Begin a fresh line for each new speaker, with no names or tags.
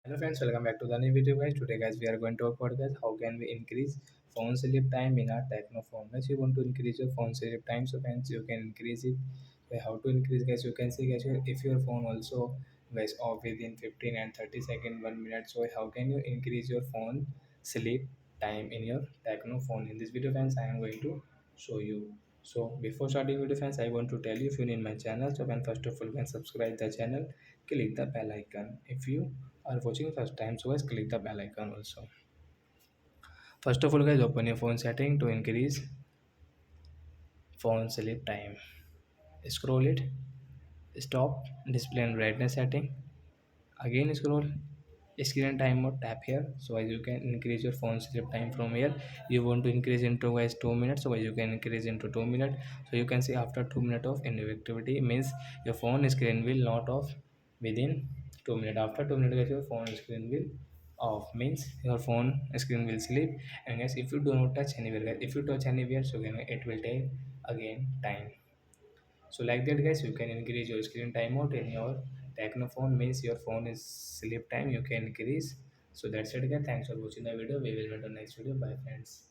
Hello friends, welcome back to the new video guys. Today guys we are going to talk about guys how can we increase phone sleep time in our techno phone. Guys you want to increase your phone sleep time, so friends you can increase it. How to increase guys, you can see guys if your phone also guys off within 15 and 30 second 1 minute. So how can you increase your phone sleep time in your techno phone? In this video friends I am going to show you. So before starting video friends, I want to tell you if you need my channel, so when first of all can subscribe the channel, click the bell icon. If you are watching first time, so guys click the bell icon also. First of all guys, open your phone setting to increase phone sleep time. Scroll it, stop display and brightness setting. Again scroll screen time mode, tap here. So as you can increase your phone sleep time from here. You want to increase into guys 2 minutes, so as you can increase into 2 minutes. So you can see after 2 minutes of inactivity means your phone screen will not off within 2 minutes. After 2 minutes guys, your phone screen will off means your phone screen will sleep. And guys if you do not touch anywhere guys, if you touch anywhere, so again it will take again time. So like that guys, you can increase your screen timeout in your Techno phone, means your phone is sleep time you can increase. So that's it guys. Thanks for watching the video. We will meet on next video. Bye friends.